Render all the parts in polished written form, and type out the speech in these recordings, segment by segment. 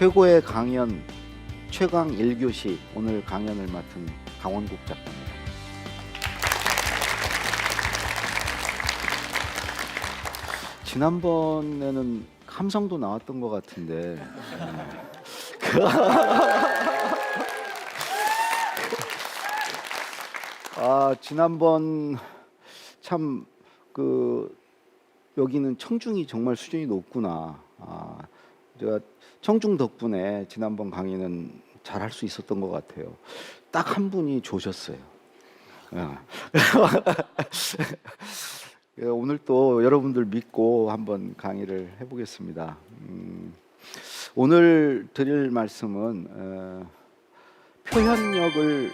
최고의 강연 최강 1교시 오늘 강연을 맡은 강원국 작가입니다. 지난번에는 함성도 나왔던 것 같은데 지난번 참 여기는 청중이 정말 수준이 높구나. 제가 청중 덕분에 지난번 강의는 잘 할 수 있었던 것 같아요. 딱 한 분이 조셨어요. 오늘 또 여러분들 믿고 한번 강의를 해보겠습니다. 오늘 드릴 말씀은 표현력을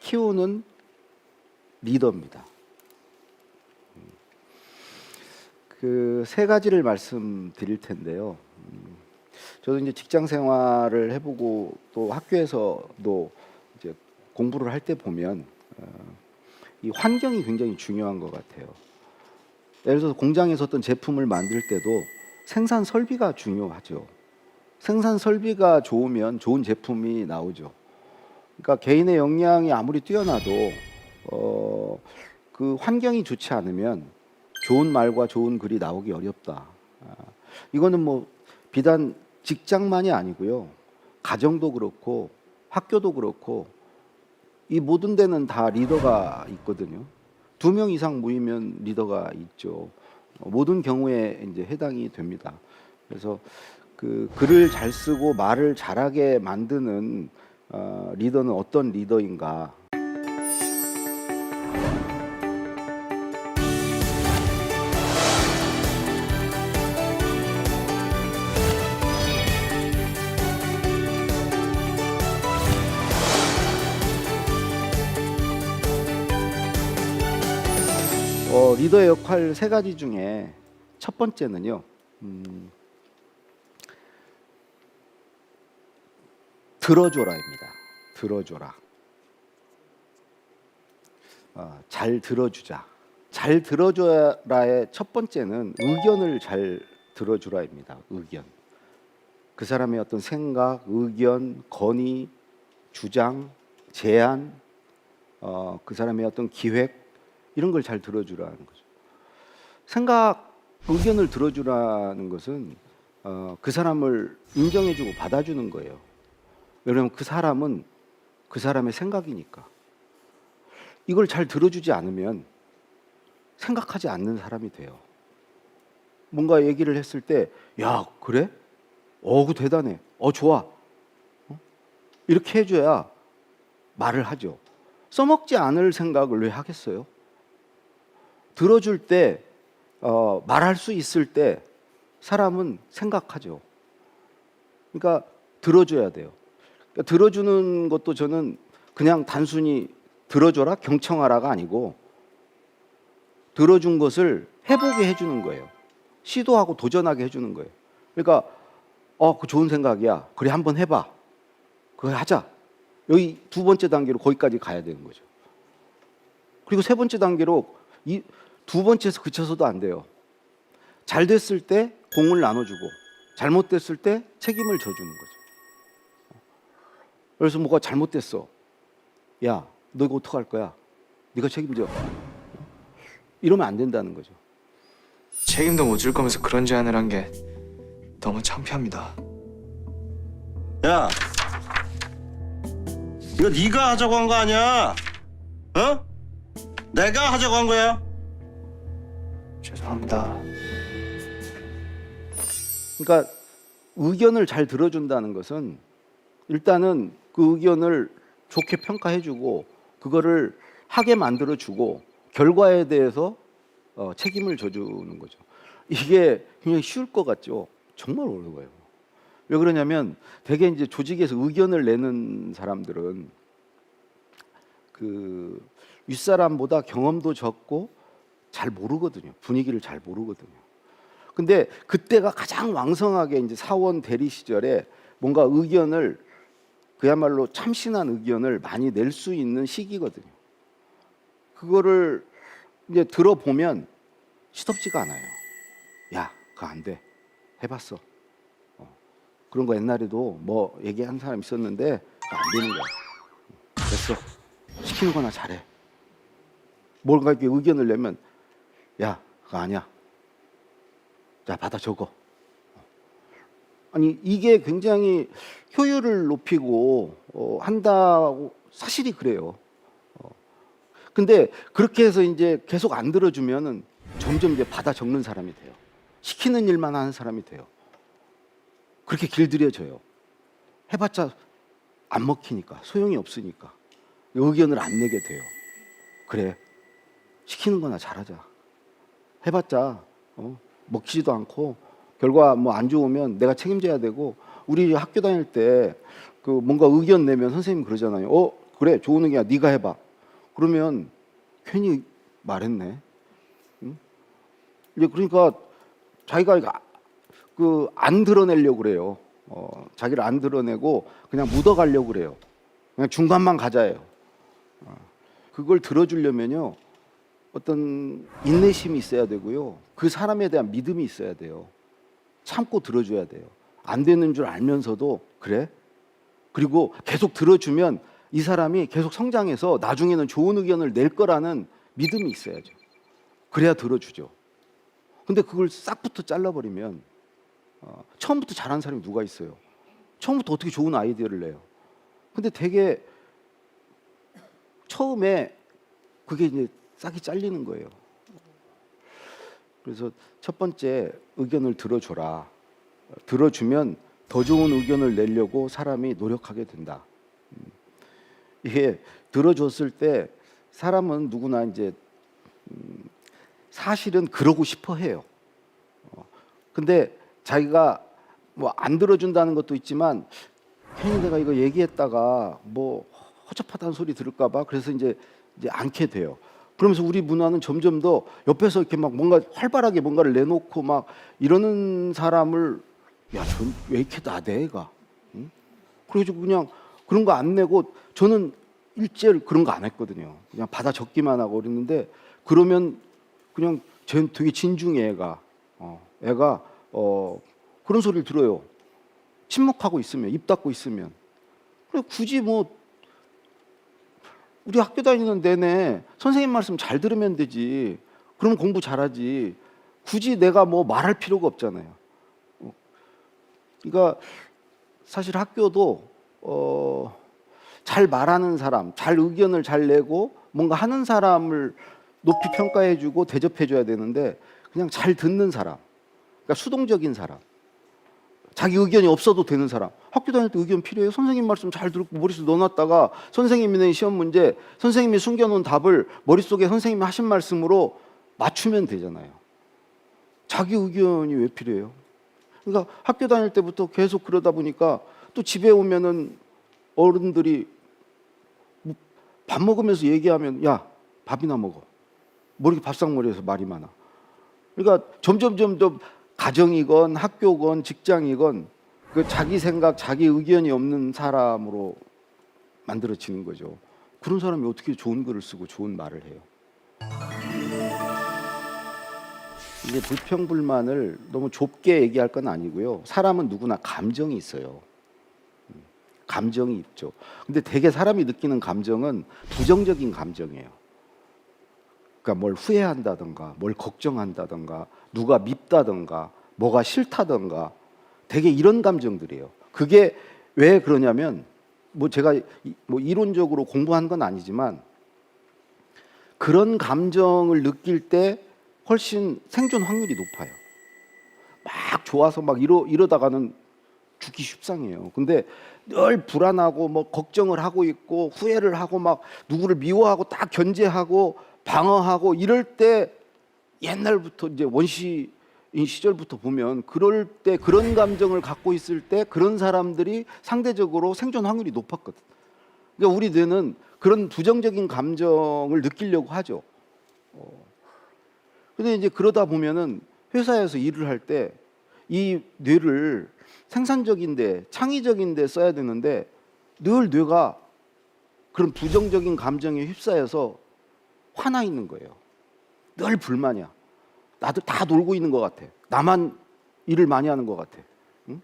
키우는 리더입니다. 세 가지를 말씀드릴 텐데요. 저도 이제 직장 생활을 해보고 또 학교에서도 이제 공부를 할 때 보면 이 환경이 굉장히 중요한 것 같아요. 예를 들어서 공장에서 어떤 제품을 만들 때도 생산 설비가 중요하죠. 생산 설비가 좋으면 좋은 제품이 나오죠. 그러니까 개인의 역량이 아무리 뛰어나도 그 환경이 좋지 않으면 좋은 말과 좋은 글이 나오기 어렵다. 이거는 뭐 비단 직장만이 아니고요. 가정도 그렇고 학교도 그렇고 이 모든 데는 다 리더가 있거든요. 2명 이상 모이면 리더가 있죠. 모든 경우에 이제 해당이 됩니다. 그래서 글을 잘 쓰고 말을 잘하게 만드는 리더는 어떤 리더인가? 리더의 역할 3가지 중에 첫 번째는요. 들어줘라입니다. 들어줘라. 잘 들어주자. 잘 들어줘라의 첫 번째는 의견을 잘 들어주라입니다. 의견. 그 사람의 어떤 생각, 의견, 건의, 주장, 제안, 그 사람의 어떤 기획 이런 걸 잘 들어주라는 거죠. 생각, 의견을 들어주라는 것은 그 사람을 인정해주고 받아주는 거예요. 왜냐하면 그 사람은 그 사람의 생각이니까. 이걸 잘 들어주지 않으면 생각하지 않는 사람이 돼요. 뭔가 얘기를 했을 때, 야, 그래? 그 대단해. 좋아. 이렇게 해줘야 말을 하죠. 써먹지 않을 생각을 왜 하겠어요? 들어줄 때, 말할 수 있을 때 사람은 생각하죠. 그러니까 들어줘야 돼요. 그러니까 들어주는 것도 저는 그냥 단순히 들어줘라, 경청하라가 아니고 들어준 것을 해보게 해주는 거예요. 시도하고 도전하게 해주는 거예요. 그러니까 그 좋은 생각이야. 그래, 한번 해봐. 그래, 하자. 여기 2번째 단계로 거기까지 가야 되는 거죠. 그리고 3번째 단계로 이 2번째에서 그쳐서도 안 돼요. 잘 됐을 때 공을 나눠주고 잘못됐을 때 책임을 져주는 거죠. 그래서 뭐가 잘못됐어. 야, 너 이거 어떡할 거야? 네가 책임져. 이러면 안 된다는 거죠. 책임도 못 질 거면서 그런 제안을 한 게 너무 창피합니다. 야, 이거 네가 하자고 한 거 아니야? 내가 하자고 한 거야? 죄송합니다. 그러니까 의견을 잘 들어준다는 것은 일단은 그 의견을 좋게 평가해주고 그거를 하게 만들어주고 결과에 대해서 책임을 져주는 거죠. 이게 굉장히 쉬울 것 같죠? 정말 어려워요. 왜 그러냐면 대개 이제 조직에서 의견을 내는 사람들은 윗사람보다 경험도 적고 잘 모르거든요. 분위기를 잘 모르거든요. 근데 그때가 가장 왕성하게 이제 사원 대리 시절에 뭔가 의견을 그야말로 참신한 의견을 많이 낼 수 있는 시기거든요. 그거를 이제 들어보면 시덥지가 않아요. 야, 그거 안 돼. 해봤어. 그런 거 옛날에도 뭐 얘기한 사람 있었는데 안 되는 거야. 됐어. 시키는 거나 잘해. 뭔가 이렇게 의견을 내면 야, 그거 아니야. 자, 받아 적어. 아니 이게 굉장히 효율을 높이고 한다고 사실이 그래요. 근데 그렇게 해서 이제 계속 안 들어주면은 점점 이제 받아 적는 사람이 돼요. 시키는 일만 하는 사람이 돼요. 그렇게 길들여져요. 해봤자 안 먹히니까, 소용이 없으니까 의견을 안 내게 돼요. 그래, 시키는 거나 잘하자. 해봤자 먹히지도 않고 결과 뭐 안 좋으면 내가 책임져야 되고, 우리 학교 다닐 때 그 뭔가 의견 내면 선생님 그러잖아요. 그래, 좋은 의견이야, 네가 해봐. 그러면 괜히 말했네. 응? 이제 그러니까 자기가 그 안 드러내려고 그래요. 자기를 안 드러내고 그냥 묻어가려고 그래요. 그냥 중간만 가자예요. 그걸 들어주려면요, 어떤 인내심이 있어야 되고요, 그 사람에 대한 믿음이 있어야 돼요. 참고 들어줘야 돼요. 안 되는 줄 알면서도 그래? 그리고 계속 들어주면 이 사람이 계속 성장해서 나중에는 좋은 의견을 낼 거라는 믿음이 있어야죠. 그래야 들어주죠. 근데 그걸 싹부터 잘라버리면 처음부터 잘하는 사람이 누가 있어요? 처음부터 어떻게 좋은 아이디어를 내요? 근데 되게 처음에 그게 이제 싹이 잘리는 거예요. 그래서 첫 번째, 의견을 들어줘라. 들어주면 더 좋은 의견을 내려고 사람이 노력하게 된다. 이게 들어줬을 때 사람은 누구나 이제 사실은 그러고 싶어 해요. 근데 자기가 뭐 안 들어준다는 것도 있지만 괜히 내가 이거 얘기했다가 뭐 허접하다는 소리 들을까 봐 그래서 이제 않게 돼요. 그러면서 우리 문화는 점점 더 옆에서 이렇게 막 뭔가 활발하게 뭔가를 내놓고 막 이러는 사람을, 야, 전 왜 이렇게 나대 얘가? 응? 그래가지고 그냥 그런 거 안 내고, 저는 일제를 그런 거 안 했거든요. 그냥 받아 적기만 하고 그랬는데, 그러면 그냥 쟤는 되게 진중해 애가. 애가 그런 소리를 들어요. 침묵하고 있으면, 입 닫고 있으면. 그래 굳이 뭐 우리 학교 다니는 내내 선생님 말씀 잘 들으면 되지. 그러면 공부 잘하지. 굳이 내가 뭐 말할 필요가 없잖아요. 그러니까 사실 학교도 잘 말하는 사람, 잘 의견을 잘 내고 뭔가 하는 사람을 높이 평가해주고 대접해줘야 되는데, 그냥 잘 듣는 사람, 그러니까 수동적인 사람, 자기 의견이 없어도 되는 사람. 학교 다닐 때 의견 필요해요? 선생님 말씀 잘 듣고 머릿속에 넣어놨다가 선생님이 낸 시험 문제, 선생님이 숨겨놓은 답을 머릿속에 선생님이 하신 말씀으로 맞추면 되잖아요. 자기 의견이 왜 필요해요? 그러니까 학교 다닐 때부터 계속 그러다 보니까 또 집에 오면은 어른들이 밥 먹으면서 얘기하면 야, 밥이나 먹어. 뭐 이렇게 밥상머리에서 말이 많아. 그러니까 점점 가정이건 학교건 직장이건 그 자기 생각, 자기 의견이 없는 사람으로 만들어지는 거죠. 그런 사람이 어떻게 좋은 글을 쓰고 좋은 말을 해요? 이제 불평불만을 너무 좁게 얘기할 건 아니고요. 사람은 누구나 감정이 있어요. 감정이 있죠. 근데 대개 사람이 느끼는 감정은 부정적인 감정이에요. 그러니까 뭘 후회한다든가, 뭘 걱정한다든가, 누가 밉다든가, 뭐가 싫다든가, 되게 이런 감정들이에요. 그게 왜 그러냐면, 뭐 제가 뭐 이론적으로 공부한 건 아니지만 그런 감정을 느낄 때 훨씬 생존 확률이 높아요. 막 좋아서 막 이러다가는 죽기 십상이에요. 근데 늘 불안하고 뭐 걱정을 하고 있고 후회를 하고 막 누구를 미워하고 딱 견제하고 방어하고 이럴 때, 옛날부터 이제 원시인 시절부터 보면 그럴 때 그런 감정을 갖고 있을 때 그런 사람들이 상대적으로 생존 확률이 높았거든. 그러니까 우리 뇌는 그런 부정적인 감정을 느끼려고 하죠. 근데 이제 그러다 보면은 회사에서 일을 할 때 이 뇌를 생산적인데 창의적인데 써야 되는데 늘 뇌가 그런 부정적인 감정에 휩싸여서 화나 있는 거예요. 늘 불만이야. 나도 다 놀고 있는 것 같아. 나만 일을 많이 하는 것 같아. 응?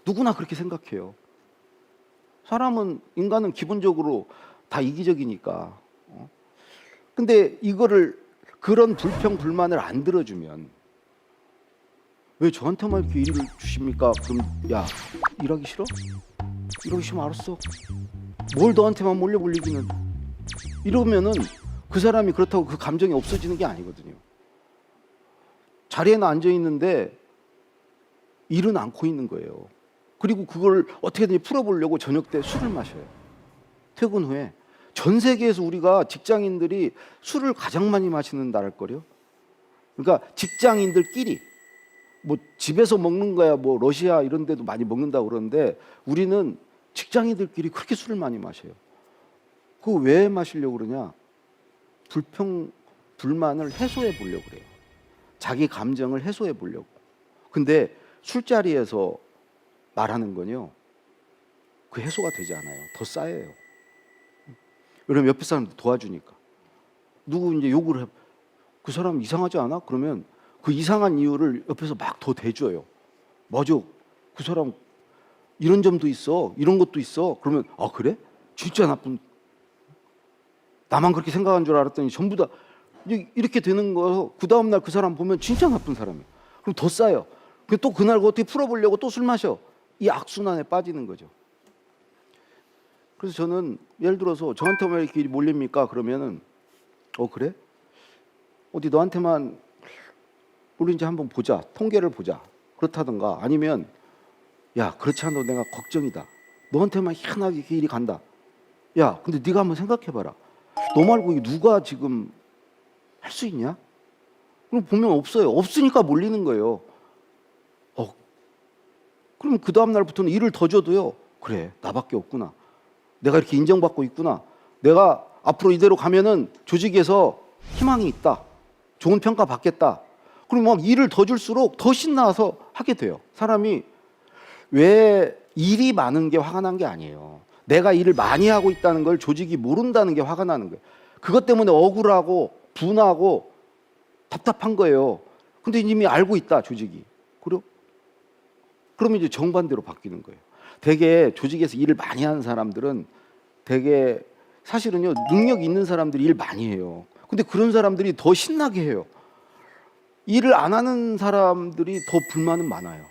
누구나 그렇게 생각해요. 사람은, 인간은 기본적으로 다 이기적이니까. 근데 이거를, 그런 불평 불만을 안 들어주면 왜 저한테만 이렇게 일을 주십니까? 그럼 야, 일하기 싫어? 일하기 싫으면 알았어. 뭘 너한테만 몰리기는. 이러면은 그 사람이 그렇다고 그 감정이 없어지는 게 아니거든요. 자리에는 앉아 있는데 일은 않고 있는 거예요. 그리고 그걸 어떻게든지 풀어보려고 저녁 때 술을 마셔요. 퇴근 후에. 전 세계에서 우리가 직장인들이 술을 가장 많이 마시는 나라일걸요. 그러니까 직장인들끼리, 뭐 집에서 먹는 거야, 뭐 러시아 이런 데도 많이 먹는다고 그러는데 우리는 직장인들끼리 그렇게 술을 많이 마셔요. 그거 왜 마시려고 그러냐? 불평, 불만을 해소해 보려고 그래요. 자기 감정을 해소해 보려고. 근데 술자리에서 말하는 건요, 그 해소가 되지 않아요. 더 쌓여요. 왜냐면 옆에 사람들 도와주니까. 누구 이제 욕을 해, 그 사람 이상하지 않아? 그러면 그 이상한 이유를 옆에서 막 더 대줘요. 맞아, 그 사람 이런 점도 있어, 이런 것도 있어. 그러면 아 그래? 진짜 나쁜, 나만 그렇게 생각한 줄 알았더니 전부 다 이렇게 되는 거. 그 다음날 그 사람 보면 진짜 나쁜 사람이에요. 그럼 더 쌓여. 또 그날 어떻게 풀어보려고 또 술 마셔. 이 악순환에 빠지는 거죠. 그래서 저는 예를 들어서 저한테만 왜 이렇게 일이 몰립니까? 그러면은 그래? 어디 너한테만 몰린지 한번 보자. 통계를 보자. 그렇다든가 아니면 야, 그렇지 않아도 내가 걱정이다. 너한테만 희한하게 이렇게 일이 간다. 야, 근데 네가 한번 생각해봐라. 너 말고 이게 누가 지금 할 수 있냐? 그럼 보면 없어요. 없으니까 몰리는 거예요. 그럼 그 다음 날부터는 일을 더 줘도요. 그래, 나밖에 없구나. 내가 이렇게 인정받고 있구나. 내가 앞으로 이대로 가면은 조직에서 희망이 있다. 좋은 평가 받겠다. 그럼 막 일을 더 줄수록 더 신나서 하게 돼요. 사람이 왜 일이 많은 게 화가 난 게 아니에요. 내가 일을 많이 하고 있다는 걸 조직이 모른다는 게 화가 나는 거예요. 그것 때문에 억울하고 분하고 답답한 거예요. 근데 이미 알고 있다, 조직이. 그러면 이제 정반대로 바뀌는 거예요. 되게 조직에서 일을 많이 하는 사람들은 되게 사실은요, 능력 있는 사람들이 일 많이 해요. 근데 그런 사람들이 더 신나게 해요. 일을 안 하는 사람들이 더 불만은 많아요.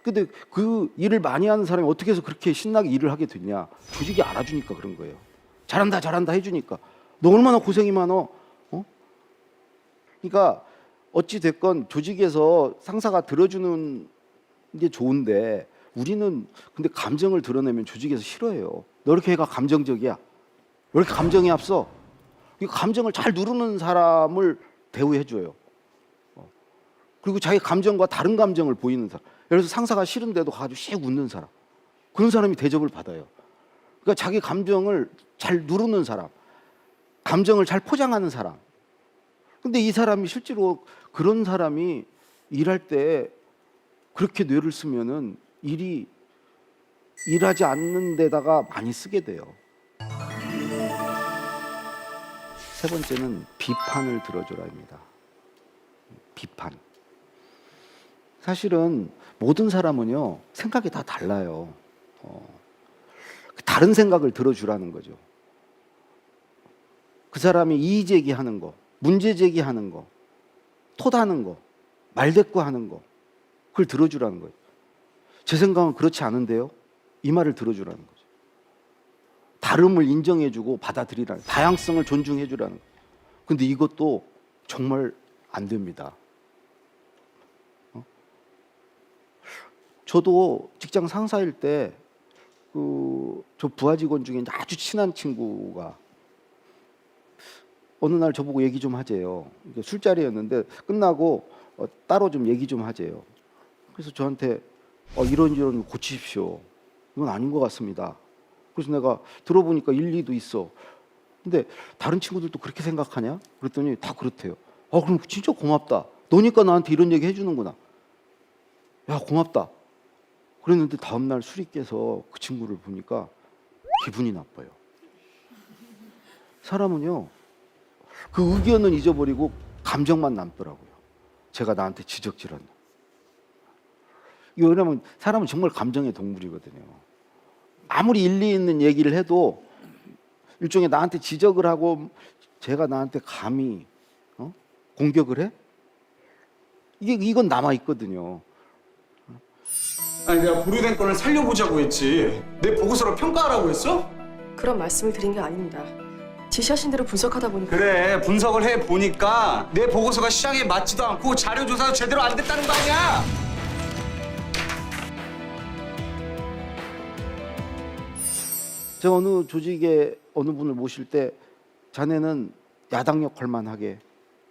근데 그 일을 많이 하는 사람이 어떻게 해서 그렇게 신나게 일을 하게 됐냐? 조직이 알아주니까 그런 거예요. 잘한다, 잘한다 해주니까. 너 얼마나 고생이 많어? 그러니까 어찌 됐건 조직에서 상사가 들어주는 게 좋은데 우리는 근데 감정을 드러내면 조직에서 싫어해요. 너 이렇게 해가 감정적이야. 왜 이렇게 감정이 앞서? 이 감정을 잘 누르는 사람을 대우해줘요. 그리고 자기 감정과 다른 감정을 보이는 사람. 예를 들어서 상사가 싫은데도 가가지고 씩 웃는 사람. 그런 사람이 대접을 받아요. 그러니까 자기 감정을 잘 누르는 사람. 감정을 잘 포장하는 사람. 근데 이 사람이 실제로 그런 사람이 일할 때 그렇게 뇌를 쓰면은 일이 일하지 않는 데다가 많이 쓰게 돼요. 세 번째는 비판을 들어줘라입니다. 비판. 사실은 모든 사람은요, 생각이 다 달라요. 다른 생각을 들어주라는 거죠. 그 사람이 이의 제기하는 거, 문제 제기하는 거, 토다는 거, 말대꾸하는 거, 그걸 들어주라는 거예요. 제 생각은 그렇지 않은데요. 이 말을 들어주라는 거죠. 다름을 인정해주고 받아들이라는, 다양성을 존중해주라는 거예요. 근데 이것도 정말 안 됩니다. 저도 직장 상사일 때 저 부하 직원 중에 아주 친한 친구가 어느 날 저보고 얘기 좀 하재요. 술자리였는데 끝나고 따로 좀 얘기 좀 하재요. 그래서 저한테 이런 고치십시오. 이건 아닌 것 같습니다. 그래서 내가 들어보니까 일리도 있어. 근데 다른 친구들도 그렇게 생각하냐? 그랬더니 다 그렇대요. 그럼 진짜 고맙다. 너니까 나한테 이런 얘기 해주는구나. 야, 고맙다. 그랬는데 다음날 술이 깨서 그 친구를 보니까 기분이 나빠요. 사람은요, 그 의견은 잊어버리고 감정만 남더라고요. 제가 나한테 지적질한다. 이게 왜냐면 사람은 정말 감정의 동물이거든요. 아무리 일리 있는 얘기를 해도 일종의 나한테 지적을 하고 제가 나한테 감히 공격을 해? 이건 남아 있거든요. 아니 내가 보류된 건을 살려보자고 했지 내 보고서로 평가하라고 했어? 그런 말씀을 드린 게 아닙니다. 지시하신 대로 분석하다 보니까 그래 분석을 해보니까 내 보고서가 시장에 맞지도 않고 자료 조사도 제대로 안 됐다는 거 아니야? 제가 어느 조직에 어느 분을 모실 때 자네는 야당 역할만 하게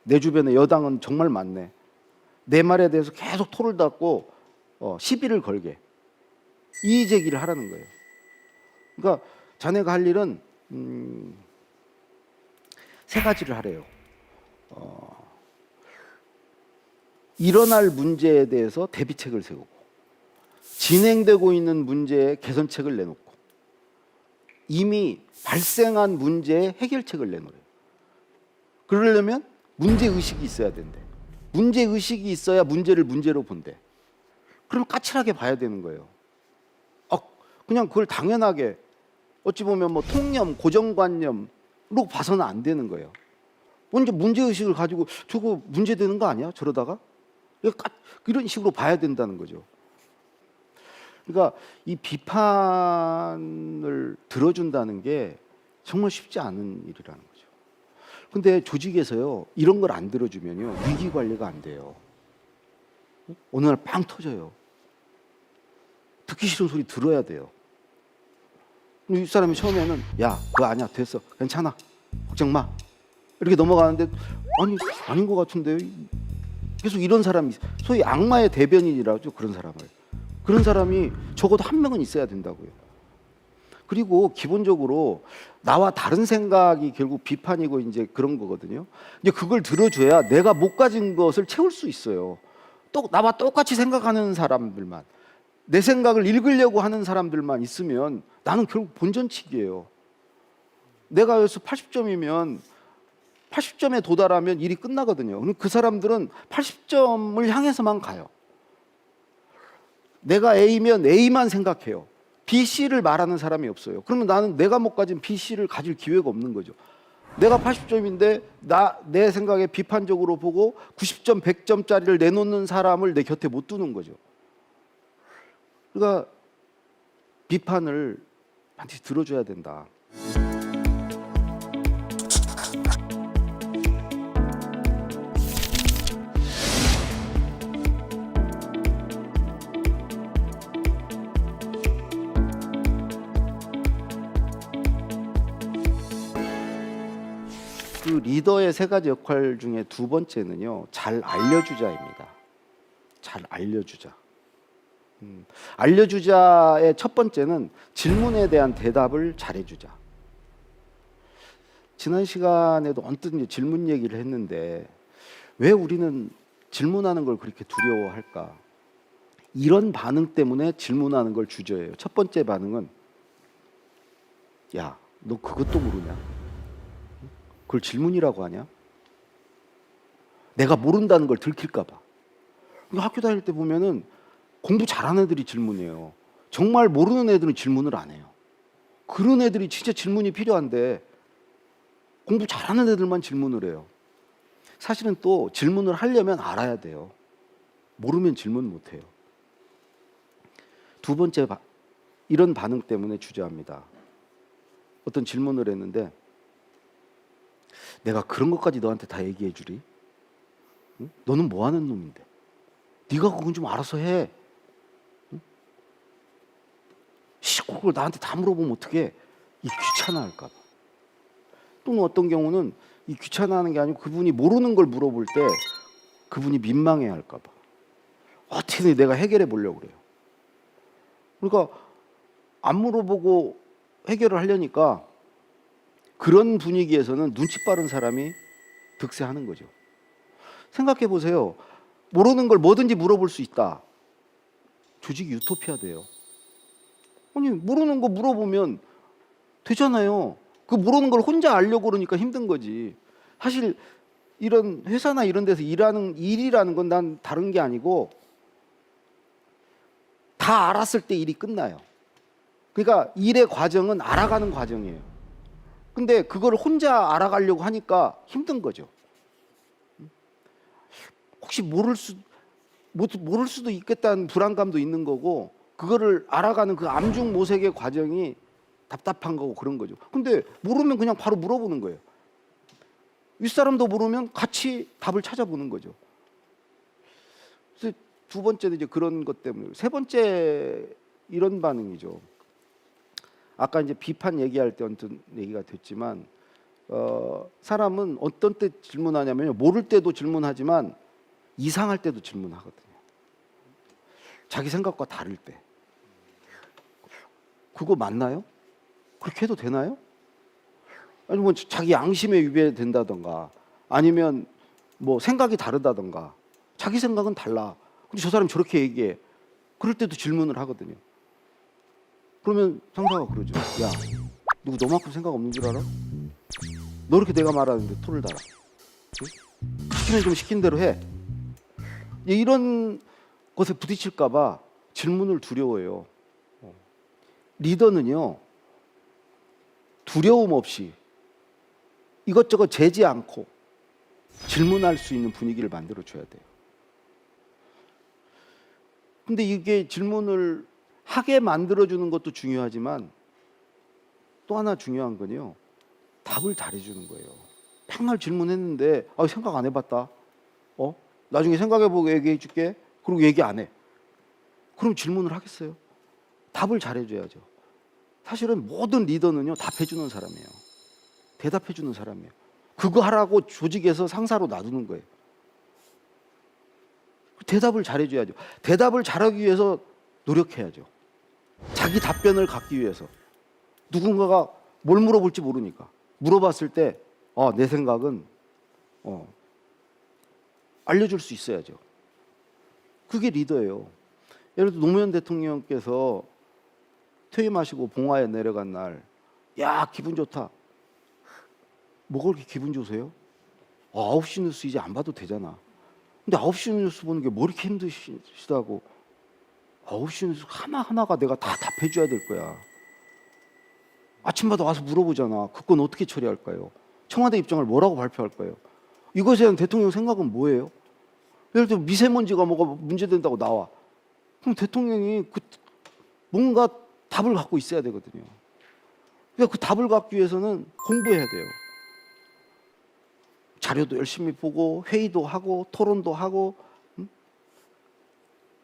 내 주변에 여당은 정말 많네. 내 말에 대해서 계속 토를 닫고 시비를 걸게 이의 제기를 하라는 거예요. 그러니까 자네가 할 일은 세 가지를 하래요. 일어날 문제에 대해서 대비책을 세우고 진행되고 있는 문제에 개선책을 내놓고 이미 발생한 문제에 해결책을 내놓으래요. 그러려면 문제의식이 있어야 된대. 문제의식이 있어야 문제를 문제로 본대. 그럼 까칠하게 봐야 되는 거예요. 그냥 그걸 당연하게 어찌 보면 뭐 통념, 고정관념으로 봐서는 안 되는 거예요. 먼저 문제의식을 가지고 저거 문제되는 거 아니야? 저러다가? 이런 식으로 봐야 된다는 거죠. 그러니까 이 비판을 들어준다는 게 정말 쉽지 않은 일이라는 거죠. 근데 조직에서요, 이런 걸 안 들어주면요, 위기 관리가 안 돼요. 어느 날 빵 터져요. 듣기 싫은 소리 들어야 돼요. 이 사람이 처음에는 야, 그거 아니야, 됐어, 괜찮아, 걱정 마, 이렇게 넘어가는데 아닌 것 같은데 계속 이런 사람이, 소위 악마의 대변인이라죠, 그런 사람을. 그런 사람이 적어도 한 명은 있어야 된다고요. 그리고 기본적으로 나와 다른 생각이 결국 비판이고 이제 그런 거거든요. 이제 그걸 들어줘야 내가 못 가진 것을 채울 수 있어요. 또 나와 똑같이 생각하는 사람들만, 내 생각을 읽으려고 하는 사람들만 있으면 나는 결국 본전치기예요. 내가 여기서 80점이면 80점에 도달하면 일이 끝나거든요. 그럼 그 사람들은 80점을 향해서만 가요. 내가 A면 A만 생각해요. B, C를 말하는 사람이 없어요. 그러면 나는 내가 못 가진 B, C를 가질 기회가 없는 거죠. 내가 80점인데 내 생각에 비판적으로 보고 90점, 100점짜리를 내놓는 사람을 내 곁에 못 두는 거죠. 그러니까 비판을 반드시 들어줘야 된다. 그 리더의 세 가지 역할 중에 두 번째는요, 잘 알려주자입니다. 잘 알려주자. 알려주자의 첫 번째는 질문에 대한 대답을 잘해주자. 지난 시간에도 언뜻 이제 질문 얘기를 했는데 왜 우리는 질문하는 걸 그렇게 두려워할까? 이런 반응 때문에 질문하는 걸 주저해요. 첫 번째 반응은 야, 너 그것도 모르냐? 그걸 질문이라고 하냐? 내가 모른다는 걸 들킬까 봐. 학교 다닐 때 보면은 공부 잘하는 애들이 질문해요. 정말 모르는 애들은 질문을 안 해요. 그런 애들이 진짜 질문이 필요한데 공부 잘하는 애들만 질문을 해요. 사실은 또 질문을 하려면 알아야 돼요. 모르면 질문 못 해요. 두 번째, 이런 반응 때문에 주저합니다. 어떤 질문을 했는데 내가 그런 것까지 너한테 다 얘기해 주리? 응? 너는 뭐 하는 놈인데? 네가 그건 좀 알아서 해. 응? 그걸 나한테 다 물어보면 어떡해? 이 귀찮아할까 봐. 또는 어떤 경우는 이 귀찮아하는 게 아니고 그분이 모르는 걸 물어볼 때 그분이 민망해할까 봐. 어떻게든 내가 해결해 보려고 그래요. 그러니까 안 물어보고 해결을 하려니까 그런 분위기에서는 눈치 빠른 사람이 득세하는 거죠. 생각해 보세요. 모르는 걸 뭐든지 물어볼 수 있다. 조직이 유토피아 돼요. 아니, 모르는 거 물어보면 되잖아요. 그 모르는 걸 혼자 알려고 그러니까 힘든 거지. 사실 이런 회사나 이런 데서 일이라는 건 난 다른 게 아니고 다 알았을 때 일이 끝나요. 그러니까 일의 과정은 알아가는 과정이에요. 근데 그걸 혼자 알아가려고 하니까 힘든 거죠. 혹시 모를 수도 있겠다는 불안감도 있는 거고, 그거를 알아가는 그 암중모색의 과정이 답답한 거고 그런 거죠. 근데 모르면 그냥 바로 물어보는 거예요. 윗사람도 모르면 같이 답을 찾아보는 거죠. 그래서 두 번째는 이제 그런 것 때문에. 세 번째 이런 반응이죠. 아까 이제 비판 얘기할 때 어떤 얘기가 됐지만, 사람은 어떤 때 질문하냐면요, 모를 때도 질문하지만 이상할 때도 질문하거든요. 자기 생각과 다를 때. 그거 맞나요? 그렇게 해도 되나요? 아니면 자기 양심에 위배된다던가, 아니면 뭐 생각이 다르다던가. 자기 생각은 달라. 근데 저 사람이 저렇게 얘기해. 그럴 때도 질문을 하거든요. 그러면 상사가 그러죠. 야, 누구 너만큼 생각 없는 줄 알아? 너 이렇게 내가 말하는데 토를 달아. 시키면 좀 시킨 대로 해. 이런 것에 부딪힐까 봐 질문을 두려워해요. 리더는요, 두려움 없이 이것저것 재지 않고 질문할 수 있는 분위기를 만들어줘야 돼요. 근데 이게 질문을 하게 만들어주는 것도 중요하지만 또 하나 중요한 건요, 답을 잘해주는 거예요. 맨날 질문했는데 생각 안 해봤다. 나중에 생각해보고 얘기해줄게. 그리고 얘기 안 해. 그럼 질문을 하겠어요? 답을 잘해줘야죠. 사실은 모든 리더는요, 답해주는 사람이에요. 대답해주는 사람이에요. 그거 하라고 조직에서 상사로 놔두는 거예요. 대답을 잘해줘야죠. 대답을 잘하기 위해서 노력해야죠. 자기 답변을 갖기 위해서. 누군가가 뭘 물어볼지 모르니까 물어봤을 때 내 생각은 알려줄 수 있어야죠. 그게 리더예요. 예를 들어 노무현 대통령께서 퇴임하시고 봉화에 내려간 날, 야, 기분 좋다. 뭐가 그렇게 기분 좋으세요? 9시 뉴스 이제 안 봐도 되잖아. 근데 9시 뉴스 보는 게 뭐 이렇게 힘드시다고. 9시 뉴스 하나하나가 내가 다 답해줘야 될 거야. 아침마다 와서 물어보잖아. 그건 어떻게 처리할까요? 청와대 입장을 뭐라고 발표할까요? 이것에 대한 대통령 생각은 뭐예요? 예를 들어 미세먼지가 뭐가 문제된다고 나와. 그럼 대통령이 뭔가 답을 갖고 있어야 되거든요. 그러니까 그 답을 갖기 위해서는 공부해야 돼요. 자료도 열심히 보고, 회의도 하고, 토론도 하고,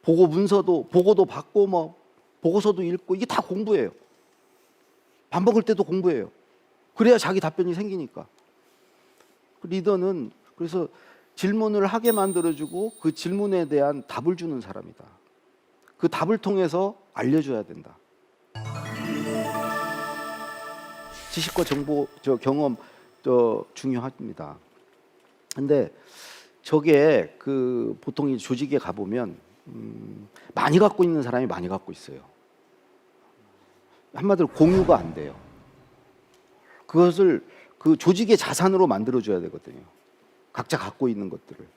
보고도 받고, 뭐 보고서도 읽고, 이게 다 공부예요. 밥 먹을 때도 공부해요. 그래야 자기 답변이 생기니까. 리더는 그래서 질문을 하게 만들어주고 그 질문에 대한 답을 주는 사람이다. 그 답을 통해서 알려줘야 된다. 지식과 정보, 경험 중요합니다. 근데 저게 보통 이 조직에 가보면 많이 갖고 있는 사람이 많이 갖고 있어요. 한마디로 공유가 안 돼요. 그것을 그 조직의 자산으로 만들어줘야 되거든요. 각자 갖고 있는 것들을.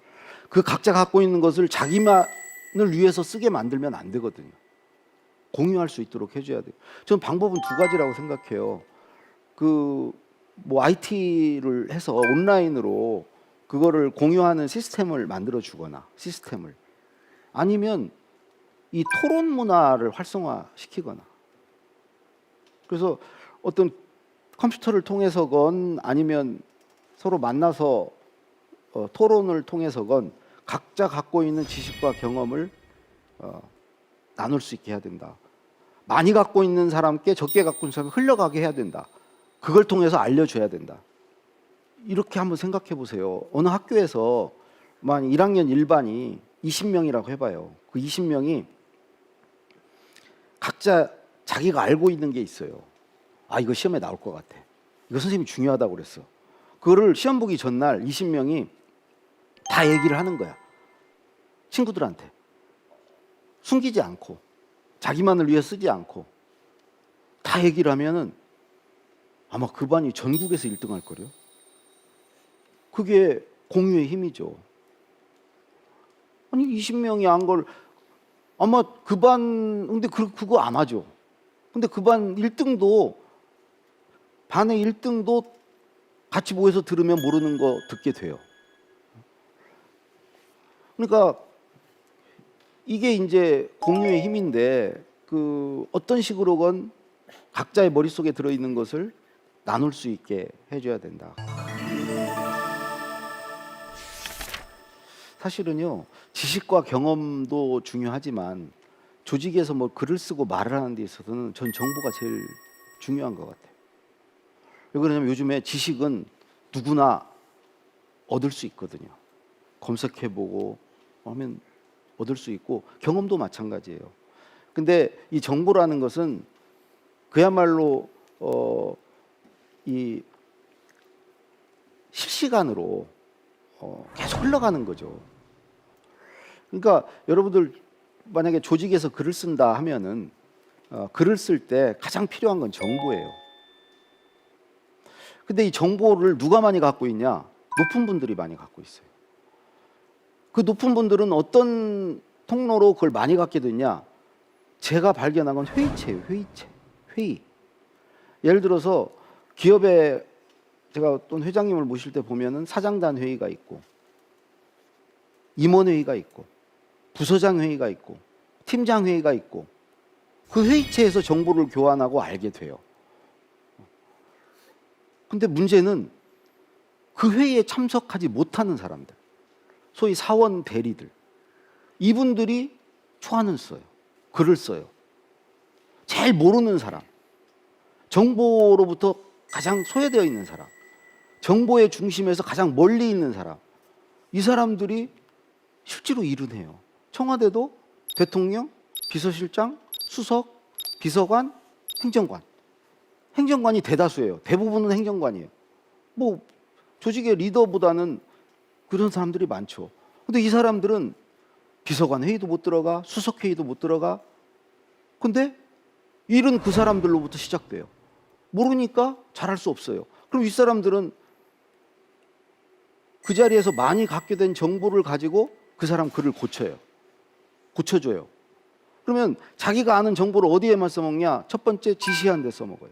그 각자 갖고 있는 것을 자기만을 위해서 쓰게 만들면 안 되거든요. 공유할 수 있도록 해줘야 돼요. 저는 방법은 두 가지라고 생각해요. IT를 해서 온라인으로 그거를 공유하는 시스템을 만들어 주거나, 아니면 이 토론 문화를 활성화시키거나. 그래서 어떤 컴퓨터를 통해서건 아니면 서로 만나서 토론을 통해서건 각자 갖고 있는 지식과 경험을 나눌 수 있게 해야 된다. 많이 갖고 있는 사람께 적게 갖고 있는 사람이 흘러가게 해야 된다. 그걸 통해서 알려줘야 된다. 이렇게 한번 생각해 보세요. 어느 학교에서 1학년 1반이 20명이라고 해봐요. 그 20명이 각자 자기가 알고 있는 게 있어요. 이거 시험에 나올 것 같아. 이거 선생님이 중요하다고 그랬어. 그거를 시험 보기 전날 20명이 다 얘기를 하는 거야. 친구들한테. 숨기지 않고, 자기만을 위해 쓰지 않고 다 얘기를 하면은 아마 그 반이 전국에서 1등 할 거래요. 그게 공유의 힘이죠. 20명이 한 걸 아마 그 반, 근데 그거 안 하죠. 근데 그 반 1등도, 반의 1등도 같이 모여서 들으면 모르는 거 듣게 돼요. 그러니까 이게 이제 공유의 힘인데, 그 어떤 식으로건 각자의 머릿속에 들어있는 것을 나눌 수 있게 해줘야 된다. 사실은요, 지식과 경험도 중요하지만 조직에서 뭐 글을 쓰고 말을 하는 데 있어서는 전 정보가 제일 중요한 것 같아요. 왜 그러냐면 요즘에 지식은 누구나 얻을 수 있거든요. 검색해보고 하면 얻을 수 있고, 경험도 마찬가지예요. 근데 이 정보라는 것은 그야말로 이 실시간으로 계속 흘러가는 거죠. 그러니까 여러분들 만약에 조직에서 글을 쓴다 하면은 글을 쓸 때 가장 필요한 건 정보예요. 근데 이 정보를 누가 많이 갖고 있냐? 높은 분들이 많이 갖고 있어요. 그 높은 분들은 어떤 통로로 그걸 많이 갖게 됐냐? 제가 발견한 건 회의체예요. 회의. 예를 들어서 기업에 제가 어떤 회장님을 모실 때 보면은 사장단 회의가 있고, 임원회의가 있고, 부서장 회의가 있고, 팀장 회의가 있고, 그 회의체에서 정보를 교환하고 알게 돼요. 근데 문제는 그 회의에 참석하지 못하는 사람들, 소위 사원 대리들, 이분들이 초안을 써요. 글을 써요. 제일 모르는 사람, 정보로부터 가장 소외되어 있는 사람, 정보의 중심에서 가장 멀리 있는 사람, 이 사람들이 실제로 일은 해요. 청와대도 대통령, 비서실장, 수석, 비서관, 행정관. 행정관이 대다수예요. 대부분은 행정관이에요. 뭐 조직의 리더보다는 그런 사람들이 많죠. 근데 이 사람들은 비서관 회의도 못 들어가, 수석 회의도 못 들어가. 근데 일은 그 사람들로부터 시작돼요. 모르니까 잘할 수 없어요. 그럼 이 사람들은 그 자리에서 많이 갖게 된 정보를 가지고 그 사람 글을 고쳐줘요. 그러면 자기가 아는 정보를 어디에만 써먹냐? 첫 번째, 지시하는 데 써먹어요.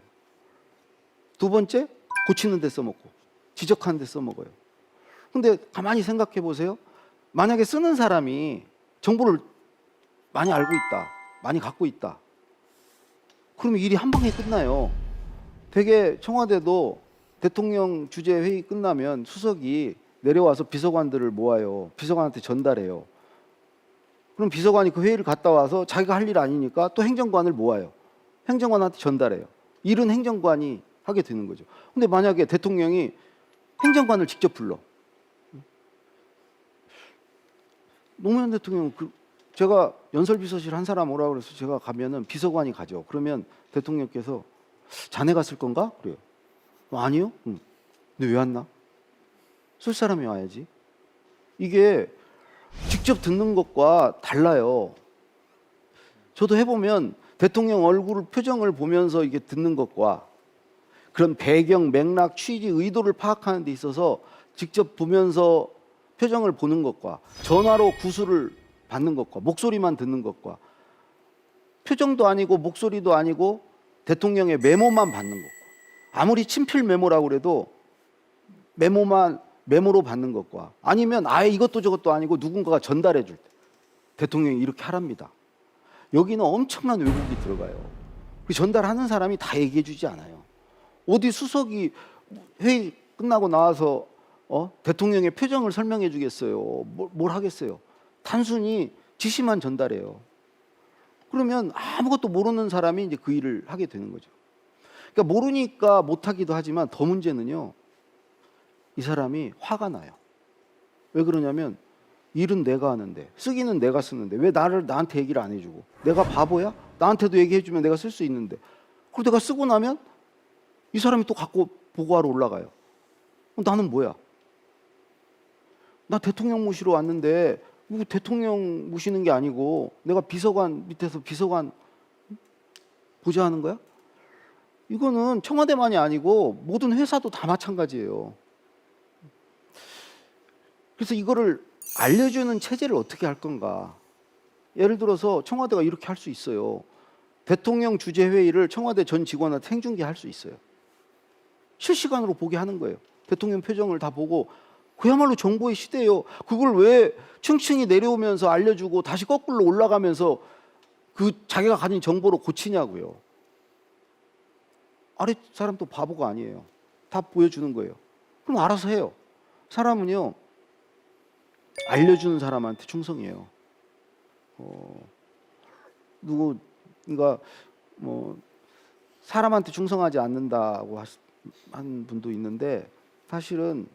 두 번째, 고치는 데 써먹고, 지적하는 데 써먹어요. 근데 가만히 생각해 보세요. 만약에 쓰는 사람이 정보를 많이 알고 있다, 많이 갖고 있다, 그러면 일이 한 방에 끝나요. 되게 청와대도 대통령 주재 회의 끝나면 수석이 내려와서 비서관들을 모아요. 비서관한테 전달해요. 그럼 비서관이 그 회의를 갔다 와서 자기가 할 일 아니니까 또 행정관을 모아요. 행정관한테 전달해요. 일은 행정관이 하게 되는 거죠. 근데 만약에 대통령이 행정관을 직접 불러. 노무현 대통령, 제가 연설비서실 한 사람 오라고 그래서 제가 가면은 비서관이 가죠. 그러면 대통령께서 자네가 쓸 건가? 그래요. 아니요. 근데 왜 왔나? 쓸 사람이 와야지. 이게 직접 듣는 것과 달라요. 저도 해보면 대통령 얼굴 표정을 보면서 이게 듣는 것과 그런 배경, 맥락, 취지, 의도를 파악하는 데 있어서 직접 보면서 표정을 보는 것과 전화로 구술을 받는 것과 목소리만 듣는 것과 표정도 아니고 목소리도 아니고 대통령의 메모만 받는 것과 아무리 친필 메모라고 그래도 메모로 받는 것과 아니면 아예 이것도 저것도 아니고 누군가가 전달해 줄 때 대통령이 이렇게 하랍니다. 여기는 엄청난 왜곡이 들어가요. 그 전달하는 사람이 다 얘기해 주지 않아요. 어디 수석이 회의 끝나고 나와서 대통령의 표정을 설명해 주겠어요. 뭘 하겠어요. 단순히 지시만 전달해요. 그러면 아무것도 모르는 사람이 이제 그 일을 하게 되는 거죠. 그러니까 모르니까 못하기도 하지만 더 문제는요, 이 사람이 화가 나요. 왜 그러냐면 일은 내가 하는데 쓰기는 내가 쓰는데 왜 나한테 얘기를 안 해주고, 내가 바보야? 나한테도 얘기해주면 내가 쓸 수 있는데. 그리고 내가 쓰고 나면 이 사람이 또 갖고 보고하러 올라가요. 나는 뭐야? 나 대통령 모시러 왔는데 뭐 대통령 모시는 게 아니고 내가 비서관 밑에서 비서관 보좌하는 거야? 이거는 청와대만이 아니고 모든 회사도 다 마찬가지예요. 그래서 이거를 알려주는 체제를 어떻게 할 건가? 예를 들어서 청와대가 이렇게 할 수 있어요. 대통령 주재 회의를 청와대 전 직원한테 생중계할 수 있어요. 실시간으로 보게 하는 거예요. 대통령 표정을 다 보고. 그야말로 정보의 시대예요. 그걸 왜 층층이 내려오면서 알려주고 다시 거꾸로 올라가면서 그 자기가 가진 정보로 고치냐고요. 아래 사람도 바보가 아니에요. 다 보여주는 거예요. 그럼 알아서 해요. 사람은요, 알려주는 사람한테 충성해요. 그러니까 뭐 사람한테 충성하지 않는다고 한 분도 있는데 사실은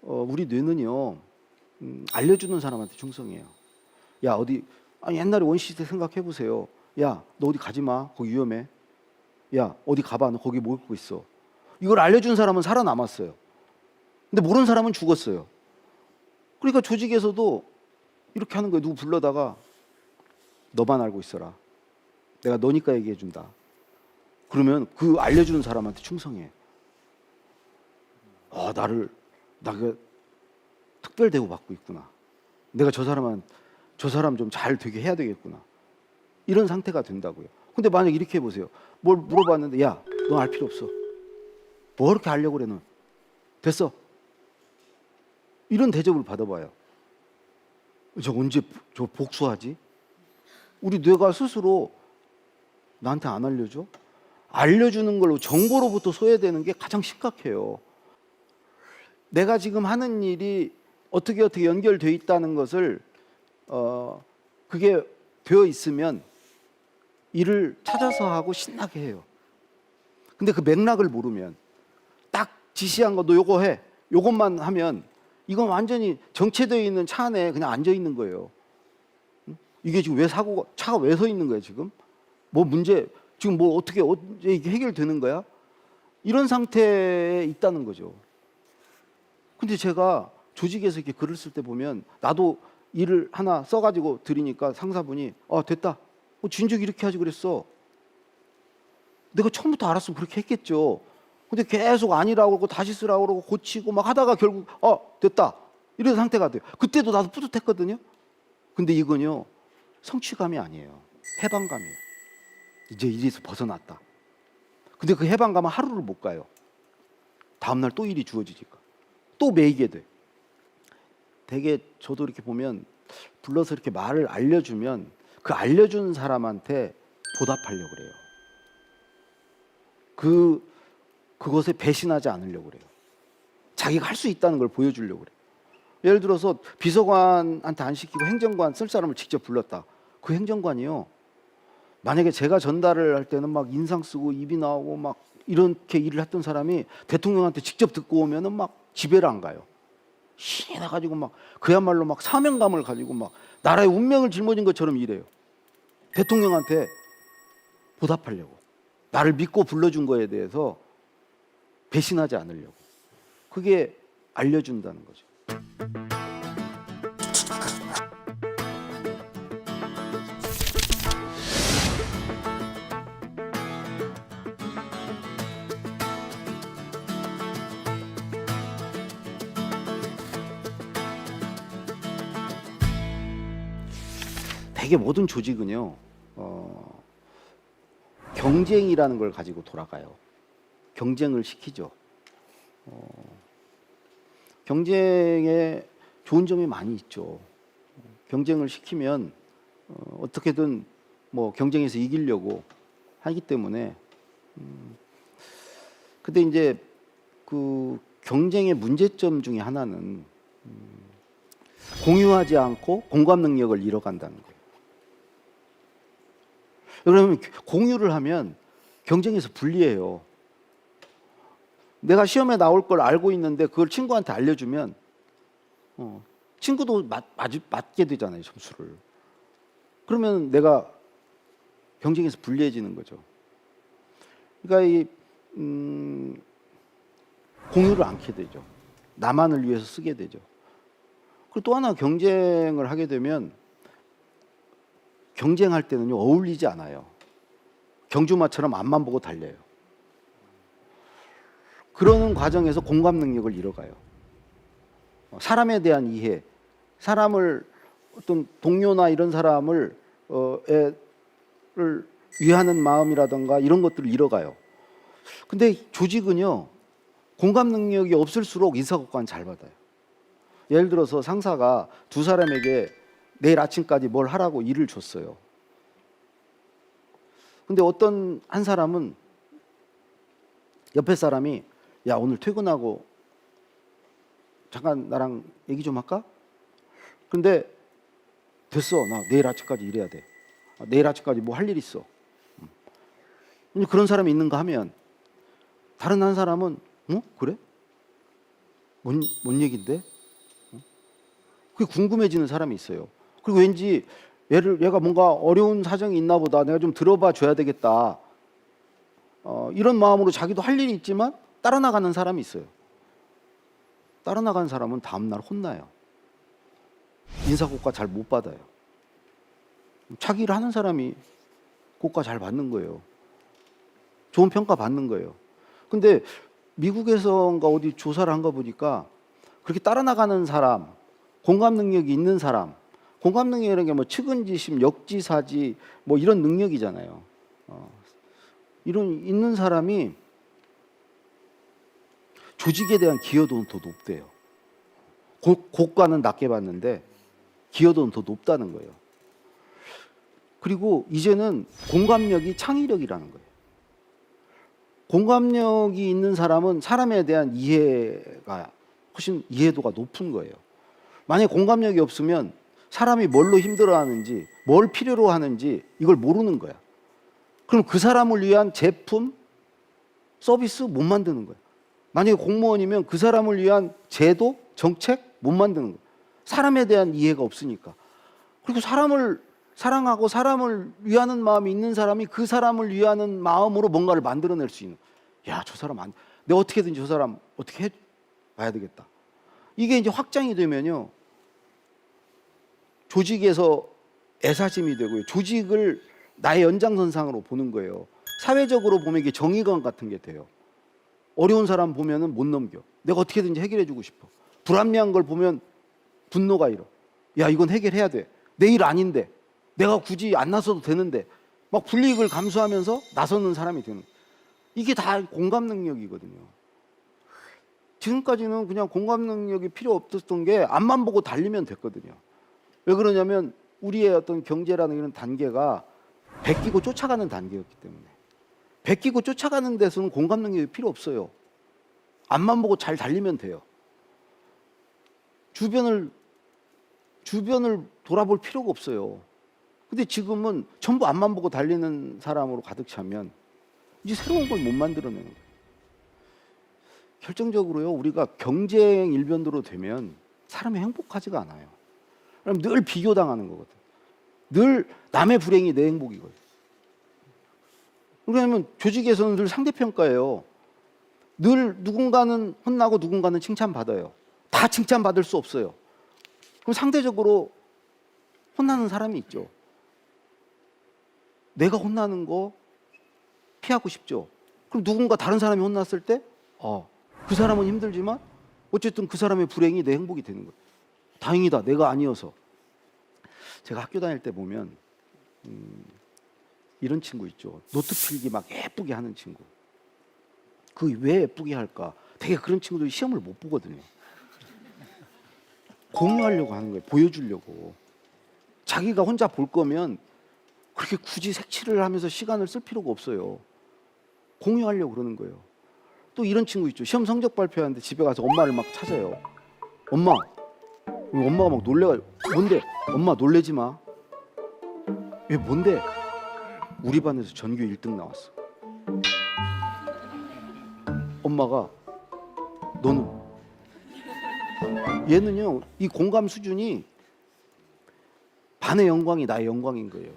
우리 뇌는요, 알려주는 사람한테 충성해요. 야 어디 옛날에 원시시대 생각해 보세요. 야 너 어디 가지 마. 거기 위험해. 야 어디 가봐. 너 거기 뭐 입고 있어. 이걸 알려준 사람은 살아남았어요. 근데 모르는 사람은 죽었어요. 그러니까 조직에서도 이렇게 하는 거예요. 누구 불러다가 너만 알고 있어라. 내가 너니까 얘기해 준다. 그러면 그 알려주는 사람한테 충성해. 나가 특별 대우 받고 있구나. 내가 저 사람 좀 잘 되게 해야 되겠구나. 이런 상태가 된다고요. 근데 만약 이렇게 해보세요. 뭘 물어봤는데 야, 너 알 필요 없어. 뭐 그렇게 알려고 그래 넌. 됐어. 이런 대접을 받아봐요. 저 언제 저 복수하지? 우리 뇌가 스스로 나한테 안 알려줘? 알려주는 걸로 정보로부터 소외되는 게 가장 심각해요. 내가 지금 하는 일이 어떻게 연결되어 있다는 것을 그게 되어 있으면 일을 찾아서 하고 신나게 해요. 근데 그 맥락을 모르면 딱 지시한 거 너 요거 해. 요것만 하면 이건 완전히 정체되어 있는 차 안에 그냥 앉아 있는 거예요. 이게 지금 차가 왜 서 있는 거야 지금? 뭐 문제 지금 뭐 어떻게 이게 해결되는 거야? 이런 상태에 있다는 거죠. 근데 제가 조직에서 이렇게 글을 쓸 때 보면 나도 일을 하나 써가지고 드리니까 상사분이 됐다. 진즉 이렇게 하지 그랬어. 내가 처음부터 알았으면 그렇게 했겠죠. 근데 계속 아니라고 그러고 다시 쓰라고 그러고 고치고 막 하다가 결국 됐다. 이런 상태가 돼요. 그때도 나도 뿌듯했거든요. 근데 이건요 성취감이 아니에요. 해방감이에요. 이제 일에서 벗어났다. 근데 그 해방감은 하루를 못 가요. 다음날 또 일이 주어지니까. 또 매이게 돼. 되게 저도 이렇게 보면 불러서 이렇게 말을 알려주면 그 알려준 사람한테 보답하려고 그래요. 그것에 배신하지 않으려고 그래요. 자기가 할 수 있다는 걸 보여주려고 그래요. 예를 들어서 비서관한테 안 시키고 행정관 쓸 사람을 직접 불렀다. 그 행정관이요. 만약에 제가 전달을 할 때는 막 인상 쓰고 입이 나오고 막 이렇게 일을 했던 사람이 대통령한테 직접 듣고 오면은 막 집에를 안 가요. 신이 나가지고 막 그야말로 막 사명감을 가지고 막 나라의 운명을 짊어진 것처럼 일해요. 대통령한테 보답하려고. 나를 믿고 불러준 거에 대해서 배신하지 않으려고. 그게 알려준다는 거죠. 되게 모든 조직은요, 경쟁이라는 걸 가지고 돌아가요. 경쟁을 시키죠. 경쟁에 좋은 점이 많이 있죠. 경쟁을 시키면 어떻게든 뭐 경쟁에서 이기려고 하기 때문에. 근데 이제 그 경쟁의 문제점 중에 하나는 공유하지 않고 공감 능력을 잃어간다는 거예요. 그러면 공유를 하면 경쟁에서 불리해요. 내가 시험에 나올 걸 알고 있는데 그걸 친구한테 알려주면 친구도 맞게 되잖아요, 점수를. 그러면 내가 경쟁에서 불리해지는 거죠. 그러니까 공유를 않게 되죠. 나만을 위해서 쓰게 되죠. 그리고 또 하나 경쟁을 하게 되면 경쟁할 때는요 어울리지 않아요. 경주마처럼 앞만 보고 달려요. 그러는 과정에서 공감 능력을 잃어가요. 사람에 대한 이해, 사람을 어떤 동료나 이런 사람을 애를 위하는 마음이라든가 이런 것들을 잃어가요. 근데 조직은요, 공감 능력이 없을수록 인사고과는 잘 받아요. 예를 들어서 상사가 두 사람에게 내일 아침까지 뭘 하라고 일을 줬어요. 근데 어떤 한 사람은 옆에 사람이 야, 오늘 퇴근하고 잠깐 나랑 얘기 좀 할까? 근데 됐어. 나 내일 아침까지 일해야 돼. 내일 아침까지 뭐 할 일 있어. 그런 사람이 있는가 하면 다른 한 사람은 그래? 뭔 얘긴데? 그게 궁금해지는 사람이 있어요. 그리고 왠지 얘가 뭔가 어려운 사정이 있나 보다. 내가 좀 들어봐 줘야 되겠다. 이런 마음으로 자기도 할 일이 있지만 따라 나가는 사람이 있어요. 따라 나가는 사람은 다음날 혼나요. 인사고과 잘 못 받아요. 자기 일 하는 사람이 고과 잘 받는 거예요. 좋은 평가 받는 거예요. 근데 미국에서인가 어디 조사를 한 거 보니까 그렇게 따라 나가는 사람, 공감 능력이 있는 사람, 공감 능력이라는 게 뭐 측은지심, 역지사지 뭐 이런 능력이잖아요. 이런 있는 사람이 조직에 대한 기여도는 더 높대요. 고과는 낮게 받는데 기여도는 더 높다는 거예요. 그리고 이제는 공감력이 창의력이라는 거예요. 공감력이 있는 사람은 사람에 대한 이해가 훨씬 이해도가 높은 거예요. 만약에 공감력이 없으면 사람이 뭘로 힘들어하는지, 뭘 필요로 하는지 이걸 모르는 거야. 그럼 그 사람을 위한 제품, 서비스 못 만드는 거야. 만약에 공무원이면 그 사람을 위한 제도, 정책 못 만드는 거야. 사람에 대한 이해가 없으니까. 그리고 사람을 사랑하고 사람을 위하는 마음이 있는 사람이 그 사람을 위하는 마음으로 뭔가를 만들어낼 수 있는. 야, 저 사람 내가 어떻게든지 저 사람 어떻게 해 봐야 되겠다. 이게 이제 확장이 되면요, 조직에서 애사심이 되고요. 조직을 나의 연장선상으로 보는 거예요. 사회적으로 보면 이게 정의감 같은 게 돼요. 어려운 사람 보면은 못 넘겨. 내가 어떻게든지 해결해주고 싶어. 불합리한 걸 보면 분노가 일어. 야, 이건 해결해야 돼. 내 일 아닌데. 내가 굳이 안 나서도 되는데. 막 불이익을 감수하면서 나서는 사람이 되는 거예요. 이게 다 공감 능력이거든요. 지금까지는 그냥 공감 능력이 필요 없었던 게 앞만 보고 달리면 됐거든요. 왜 그러냐면 우리의 어떤 경제라는 이런 단계가 베끼고 쫓아가는 단계였기 때문에. 베끼고 쫓아가는 데서는 공감 능력이 필요 없어요. 앞만 보고 잘 달리면 돼요. 주변을 돌아볼 필요가 없어요. 근데 지금은 전부 앞만 보고 달리는 사람으로 가득 차면 이제 새로운 걸 못 만들어내는 거예요. 결정적으로요, 우리가 경쟁 일변도로 되면 사람이 행복하지가 않아요. 그럼 늘 비교당하는 거거든. 늘 남의 불행이 내 행복이거든. 왜냐하면 조직에서는 늘 상대평가예요. 늘 누군가는 혼나고 누군가는 칭찬받아요. 다 칭찬받을 수 없어요. 그럼 상대적으로 혼나는 사람이 있죠. 내가 혼나는 거 피하고 싶죠. 그럼 누군가 다른 사람이 혼났을 때 그 사람은 힘들지만 어쨌든 그 사람의 불행이 내 행복이 되는 거예요. 다행이다, 내가 아니어서. 제가 학교 다닐 때 보면 이런 친구 있죠. 노트 필기 막 예쁘게 하는 친구. 그 왜 예쁘게 할까? 되게 그런 친구들이 시험을 못 보거든요. 공유하려고 하는 거예요. 보여주려고. 자기가 혼자 볼 거면 그렇게 굳이 색칠을 하면서 시간을 쓸 필요가 없어요. 공유하려고 그러는 거예요. 또 이런 친구 있죠. 시험 성적 발표하는데 집에 가서 엄마를 막 찾아요. 엄마가 막 놀래가지고 뭔데? 엄마 놀래지 마. 왜 뭔데? 우리 반에서 전교 1등 나왔어. 엄마가 너는? 얘는요, 이 공감 수준이 반의 영광이 나의 영광인 거예요.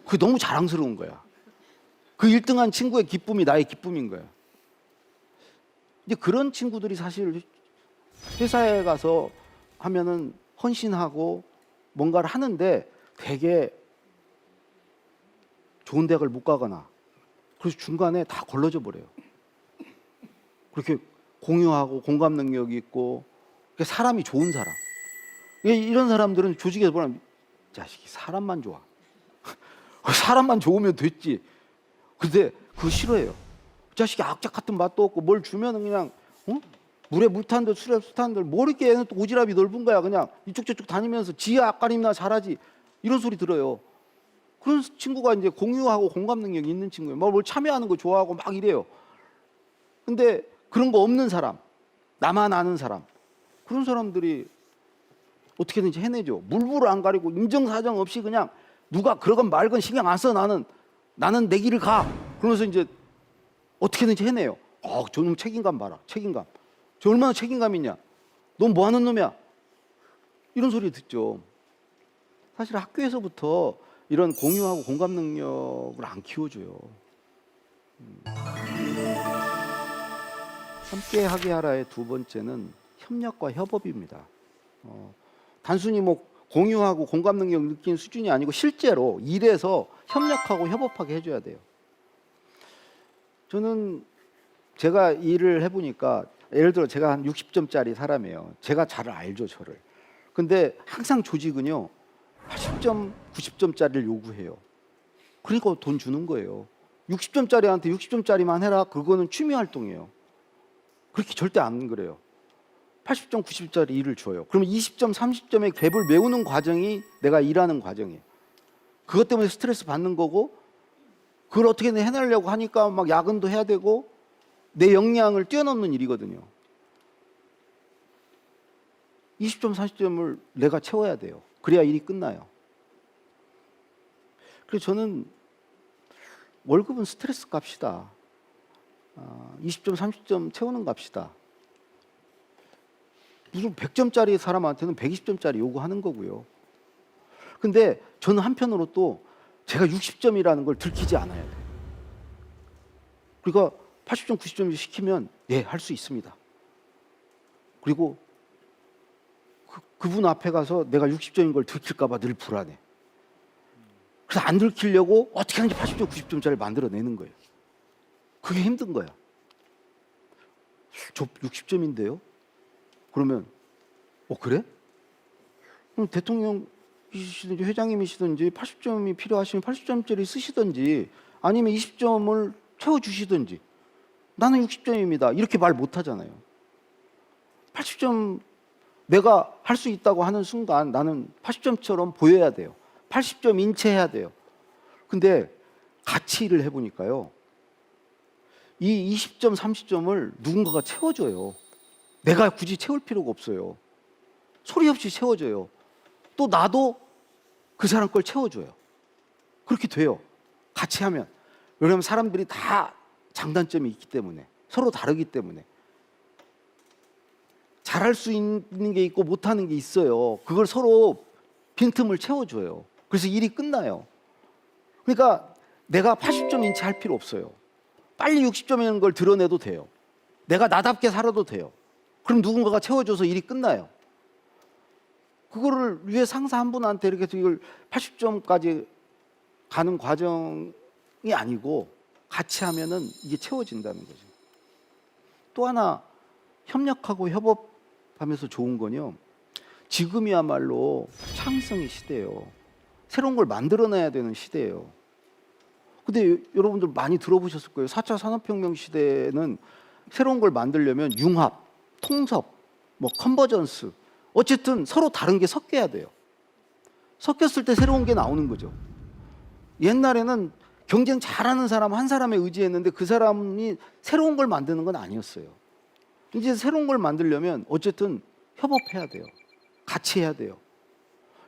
그게 너무 자랑스러운 거야. 그 1등한 친구의 기쁨이 나의 기쁨인 거야. 이제 그런 친구들이 사실 회사에 가서 하면은 헌신하고 뭔가를 하는데 되게 좋은 대학을 못 가거나 그래서 중간에 다 걸러져 버려요. 그렇게 공유하고 공감 능력이 있고 사람이 좋은 사람. 이런 사람들은 조직에서 보면 자식이 사람만 좋아. 사람만 좋으면 됐지. 근데 그거 싫어해요. 그 자식이 악착 같은 맛도 없고 뭘 주면은 그냥 물에 물 타는 들 술에 술 타는 들뭐 이렇게 얘는 또 오지랖이 넓은 거야. 그냥 이쪽 저쪽 다니면서 지야 앞가림이나 잘하지 이런 소리 들어요. 그런 친구가 이제 공유하고 공감 능력이 있는 친구예요. 뭘 참여하는 거 좋아하고 막 이래요. 근데 그런 거 없는 사람, 나만 아는 사람, 그런 사람들이 어떻게든지 해내죠. 물불을 안 가리고 인정사정 없이 그냥 누가 그러건 말건 신경 안 써. 나는 내 길을 가. 그러면서 이제 어떻게든지 해내요. 저놈 책임감 봐라. 책임감. 저 얼마나 책임감 있냐. 넌 뭐 하는 놈이야. 이런 소리 듣죠. 사실 학교에서부터 이런 공유하고 공감 능력을 안 키워줘요. 함께 하게 하라의 두 번째는 협력과 협업입니다. 단순히 뭐 공유하고 공감 능력 느끼는 수준이 아니고 실제로 일에서 협력하고 협업하게 해줘야 돼요. 저는 제가 일을 해보니까 예를 들어 제가 한 60점짜리 사람이에요. 제가 잘 알죠, 저를. 근데 항상 조직은요 80점, 90점짜리를 요구해요. 그러니까 돈 주는 거예요. 60점짜리한테 60점짜리만 해라. 그거는 취미 활동이에요. 그렇게 절대 안 그래요. 80점, 90점짜리 일을 줘요. 그러면 20점, 30점의 갭을 메우는 과정이 내가 일하는 과정이에요. 그것 때문에 스트레스 받는 거고 그걸 어떻게든 해내려고 하니까 막 야근도 해야 되고 내 역량을 뛰어넘는 일이거든요. 20점, 40점을 내가 채워야 돼요. 그래야 일이 끝나요. 그래서 저는 월급은 스트레스 값이다. 20점, 30점 채우는 값이다. 무슨 100점짜리 사람한테는 120점짜리 요구하는 거고요. 근데 저는 한편으로 또 제가 60점이라는 걸 들키지 않아야 돼요. 그러니까 80점, 90점 시키면 예, 할 수 있습니다. 그리고 그분 앞에 가서 내가 60점인 걸 들킬까 봐 늘 불안해. 그래서 안 들키려고 어떻게 하는지 80점, 90점짜리를 만들어내는 거예요. 그게 힘든 거야. 저 60점인데요? 그러면 그래? 그럼 대통령이시든지 회장님이시든지 80점이 필요하시면 80점짜리 쓰시든지 아니면 20점을 채워주시든지 나는 60점입니다. 이렇게 말 못하잖아요. 80점 내가 할 수 있다고 하는 순간 나는 80점처럼 보여야 돼요. 80점 인체해야 돼요. 근데 같이 일을 해보니까요. 이 20점, 30점을 누군가가 채워줘요. 내가 굳이 채울 필요가 없어요. 소리 없이 채워줘요. 또 나도 그 사람 걸 채워줘요. 그렇게 돼요. 같이 하면. 왜냐하면 사람들이 다 장단점이 있기 때문에 서로 다르기 때문에 잘할 수 있는 게 있고 못하는 게 있어요. 그걸 서로 빈틈을 채워줘요. 그래서 일이 끝나요. 그러니까 내가 80점 인체할 필요 없어요. 빨리 60점이라는 걸 드러내도 돼요. 내가 나답게 살아도 돼요. 그럼 누군가가 채워줘서 일이 끝나요. 그거를 위해 상사 한 분한테 이렇게 해서 이걸 80점까지 가는 과정이 아니고 같이 하면은 이게 채워진다는 거죠. 또 하나 협력하고 협업하면서 좋은 건요. 지금이야말로 창의성의 시대예요. 새로운 걸 만들어내야 되는 시대예요. 근데 여러분들 많이 들어보셨을 거예요. 4차 산업혁명 시대에는 새로운 걸 만들려면 융합, 통섭, 컨버전스 어쨌든 서로 다른 게 섞여야 돼요. 섞였을 때 새로운 게 나오는 거죠. 옛날에는 경쟁 잘하는 사람 한 사람에 의지했는데 그 사람이 새로운 걸 만드는 건 아니었어요. 이제 새로운 걸 만들려면 어쨌든 협업해야 돼요. 같이 해야 돼요.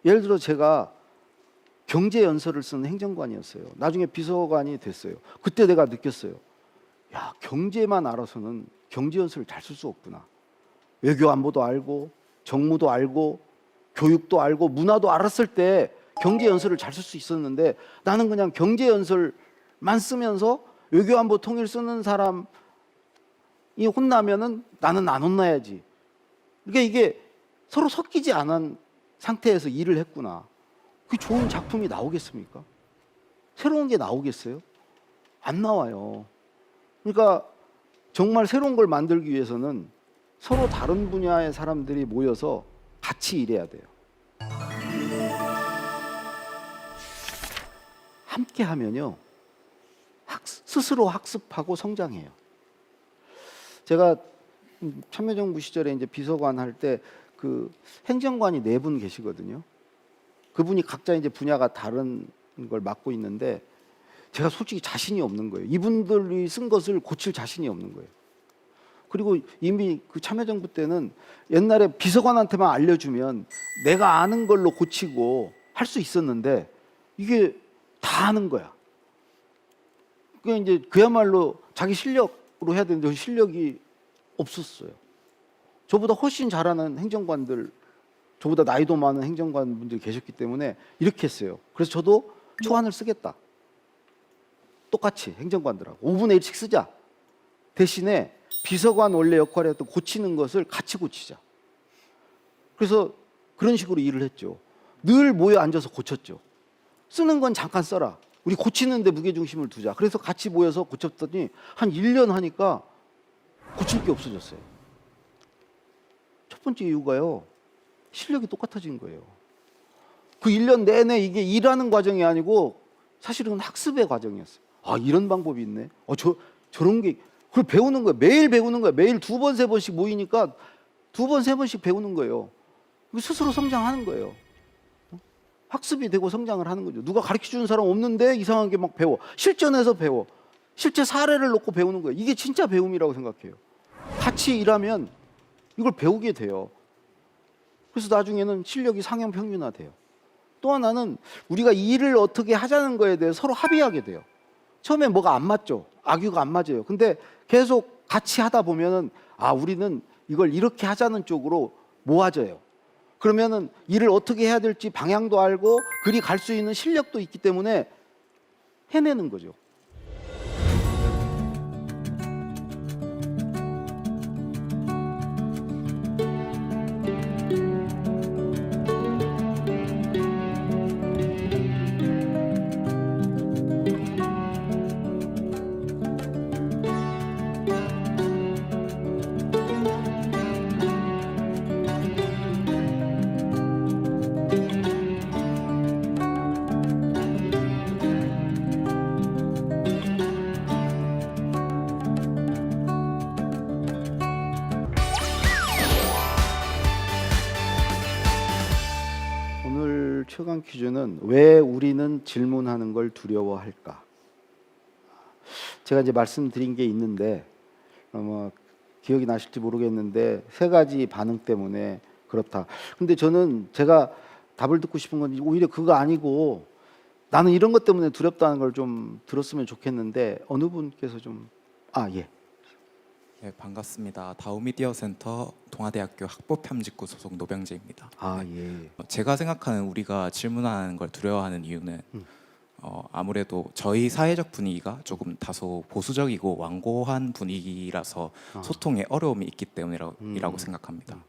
예를 들어 제가 경제연설을 쓰는 행정관이었어요. 나중에 비서관이 됐어요. 그때 내가 느꼈어요. 야, 경제만 알아서는 경제연설을 잘 쓸 수 없구나. 외교안보도 알고 정무도 알고 교육도 알고 문화도 알았을 때 경제연설을 잘 쓸 수 있었는데 나는 그냥 경제연설만 쓰면서 외교안보 통일 쓰는 사람이 혼나면은 나는 안 혼나야지. 그러니까 이게 서로 섞이지 않은 상태에서 일을 했구나. 그 좋은 작품이 나오겠습니까? 새로운 게 나오겠어요? 안 나와요. 그러니까 정말 새로운 걸 만들기 위해서는 서로 다른 분야의 사람들이 모여서 같이 일해야 돼요. 함께 하면요. 스스로 학습하고 성장해요. 제가 참여정부 시절에 이제 비서관 할 때 그 행정관이 4분 계시거든요. 그분이 각자 이제 분야가 다른 걸 맡고 있는데 제가 솔직히 자신이 없는 거예요. 이분들이 쓴 것을 고칠 자신이 없는 거예요. 그리고 이미 그 참여정부 때는 옛날에 비서관한테만 알려주면 내가 아는 걸로 고치고 할 수 있었는데 이게 다 아는 거야. 그게 이제 그야말로 자기 실력으로 해야 되는데 실력이 없었어요. 저보다 훨씬 잘하는 행정관들, 저보다 나이도 많은 행정관분들이 계셨기 때문에 이렇게 했어요. 그래서 저도 초안을 쓰겠다. 똑같이 행정관들하고 5분의 1씩 쓰자. 대신에 비서관 원래 역할이었던 고치는 것을 같이 고치자. 그래서 그런 식으로 일을 했죠. 늘 모여 앉아서 고쳤죠. 쓰는 건 잠깐 써라. 우리 고치는 데 무게중심을 두자. 그래서 같이 모여서 고쳤더니 한 1년 하니까 고칠 게 없어졌어요. 첫 번째 이유가요. 실력이 똑같아진 거예요. 그 1년 내내 이게 일하는 과정이 아니고 사실은 학습의 과정이었어요. 아, 이런 방법이 있네. 저런 게 그걸 배우는 거예요. 매일 배우는 거예요. 매일 2번, 3번씩 모이니까 2번, 3번씩 배우는 거예요. 스스로 성장하는 거예요. 학습이 되고 성장을 하는 거죠. 누가 가르쳐주는 사람 없는데 이상하게 막 배워. 실전에서 배워. 실제 사례를 놓고 배우는 거예요. 이게 진짜 배움이라고 생각해요. 같이 일하면 이걸 배우게 돼요. 그래서 나중에는 실력이 상향 평준화돼요. 또 하나는 우리가 이 일을 어떻게 하자는 거에 대해 서로 합의하게 돼요. 처음에 뭐가 안 맞죠. 악유가 안 맞아요. 근데 계속 같이 하다 보면은 우리는 이걸 이렇게 하자는 쪽으로 모아져요. 그러면은 일을 어떻게 해야 될지 방향도 알고 그리 갈 수 있는 실력도 있기 때문에 해내는 거죠. 오늘 최강 퀴즈는 왜 우리는 질문하는 걸 두려워할까? 제가 이제 말씀드린 게 있는데 기억이 나실지 모르겠는데 3가지 반응 때문에 그렇다. 근데 저는 제가 답을 듣고 싶은 건 오히려 그거 아니고 나는 이런 것 때문에 두렵다는 걸 좀 들었으면 좋겠는데 어느 분께서 좀 예. 네, 반갑습니다. 다우미디어 센터 동아대학교 학부편집부 소속 노병재입니다. 예. 제가 생각하는 우리가 질문하는 걸 두려워하는 이유는 아무래도 저희 사회적 분위기가 조금 다소 보수적이고 완고한 분위기라서 소통에 어려움이 있기 때문이라고 생각합니다.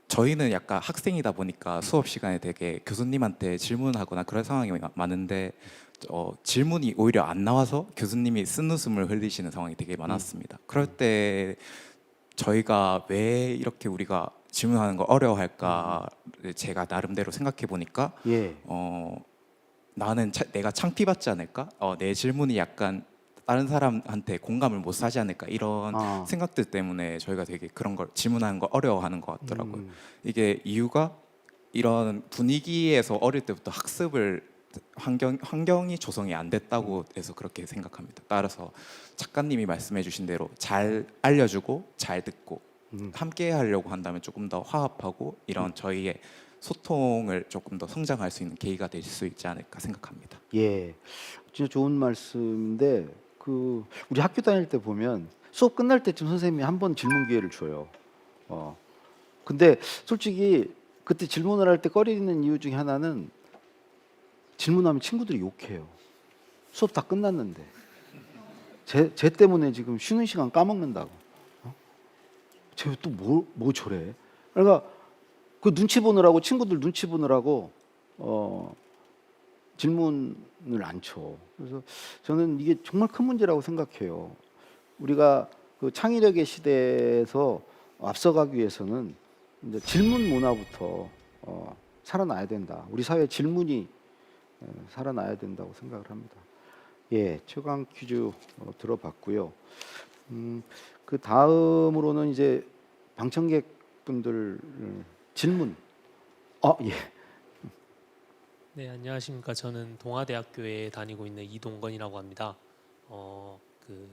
저희는 약간 학생이다 보니까 수업 시간에 되게 교수님한테 질문하거나 그런 상황이 많은데 질문이 오히려 안 나와서 교수님이 쓴웃음을 흘리시는 상황이 되게 많았습니다. 그럴 때 저희가 왜 이렇게 우리가 질문하는 걸 어려워할까를 제가 나름대로 생각해 보니까 나는 내가 창피받지 않을까? 내 질문이 약간 다른 사람한테 공감을 못 사지 않을까? 이런 생각들 때문에 저희가 되게 그런 걸 질문하는 걸 어려워하는 것 같더라고요. 이게 이유가 이런 분위기에서 어릴 때부터 학습을 환경이 조성이 안 됐다고 해서 그렇게 생각합니다. 따라서 작가님이 말씀해 주신 대로 잘 알려주고 잘 듣고 함께 하려고 한다면 조금 더 화합하고 이런 저희의 소통을 조금 더 성장할 수 있는 계기가 될 수 있지 않을까 생각합니다. 예, 진짜 좋은 말씀인데 우리 학교 다닐 때 보면 수업 끝날 때쯤 선생님이 한 번 질문 기회를 줘요. 근데 솔직히 그때 질문을 할 때 꺼리는 이유 중에 하나는 질문하면 친구들이 욕해요. 수업 다 끝났는데 쟤 때문에 지금 쉬는 시간 까먹는다고. 쟤 또 뭐 저래? 그러니까 그 눈치 보느라고 친구들 눈치 보느라고 질문을 안 쳐. 그래서 저는 이게 정말 큰 문제라고 생각해요. 우리가 그 창의력의 시대에서 앞서가기 위해서는 이제 질문 문화부터 살아나야 된다. 우리 사회에 질문이 살아나야 된다고 생각을 합니다. 예, 최강 퀴즈 들어봤고요. 그 다음으로는 이제 방청객분들 질문. 예. 네, 안녕하십니까. 저는 동아대학교에 다니고 있는 이동건이라고 합니다. 그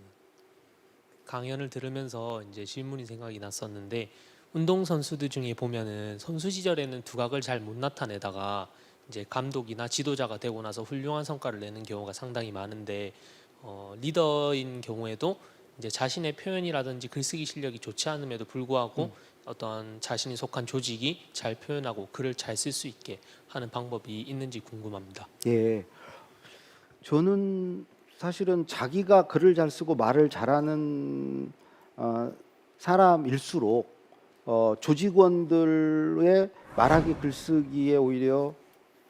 강연을 들으면서 이제 질문이 생각이 났었는데, 운동 선수들 중에 보면은 선수 시절에는 두각을 잘 못 나타내다가 이제 감독이나 지도자가 되고 나서 훌륭한 성과를 내는 경우가 상당히 많은데, 리더인 경우에도 이제 자신의 표현이라든지 글쓰기 실력이 좋지 않음에도 불구하고 어떤 자신이 속한 조직이 잘 표현하고 글을 잘 쓸 수 있게 하는 방법이 있는지 궁금합니다. 예. 저는 사실은 자기가 글을 잘 쓰고 말을 잘하는 사람일수록 조직원들의 말하기 글쓰기에 오히려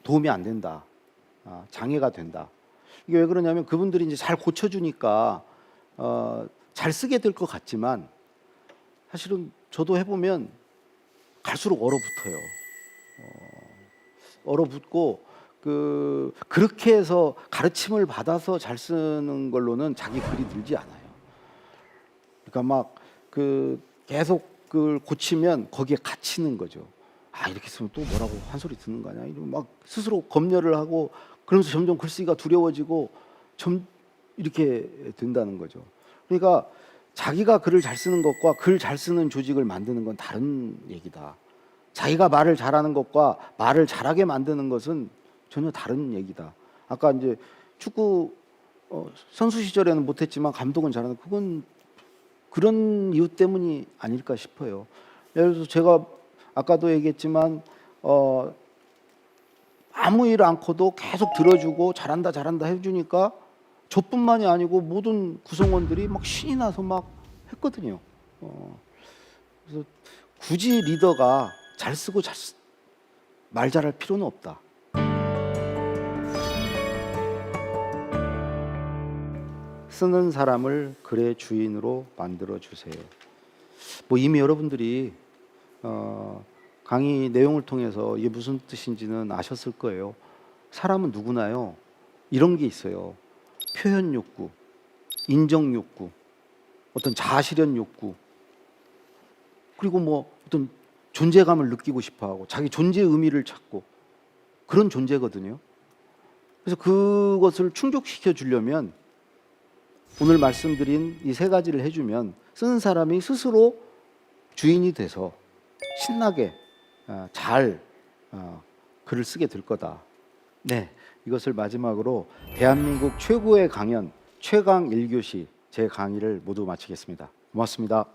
도움이 안 된다. 장애가 된다. 이게 왜 그러냐면 그분들이 이제 잘 고쳐주니까 잘 쓰게 될 것 같지만 사실은 저도 해보면 갈수록 얼어붙어요. 얼어붙고 그렇게 해서 가르침을 받아서 잘 쓰는 걸로는 자기 글이 늘지 않아요. 그러니까 막 계속 그걸 고치면 거기에 갇히는 거죠. 이렇게 쓰면 또 뭐라고 한 소리 듣는 거 아니야? 이러면 막 스스로 검열을 하고 그러면서 점점 글쓰기가 두려워지고 이렇게 된다는 거죠. 그러니까 자기가 글을 잘 쓰는 것과 글 잘 쓰는 조직을 만드는 건 다른 얘기다. 자기가 말을 잘하는 것과 말을 잘하게 만드는 것은 전혀 다른 얘기다. 아까 이제 축구 선수 시절에는 못했지만 감독은 잘하는, 그건 그런 이유 때문이 아닐까 싶어요. 예를 들어서 제가 아까도 얘기했지만 아무 일 않고도 계속 들어주고 잘한다 해주니까 저뿐만이 아니고 모든 구성원들이 막 신이 나서 막 했거든요. 그래서 굳이 리더가 잘 쓰고 말 잘할 필요는 없다. 쓰는 사람을 글의 주인으로 만들어 주세요. 뭐 이미 여러분들이 강의 내용을 통해서 이게 무슨 뜻인지는 아셨을 거예요. 사람은 누구나요, 이런 게 있어요. 표현 욕구, 인정 욕구, 어떤 자아실현 욕구, 그리고 뭐 어떤 존재감을 느끼고 싶어하고 자기 존재의 의미를 찾고 그런 존재거든요. 그래서 그것을 충족시켜 주려면 오늘 말씀드린 이 세 가지를 해주면 쓰는 사람이 스스로 주인이 돼서 신나게 잘 글을 쓰게 될 거다. 네, 이것을 마지막으로 대한민국 최고의 강연 최강 1교시 제 강의를 모두 마치겠습니다. 고맙습니다.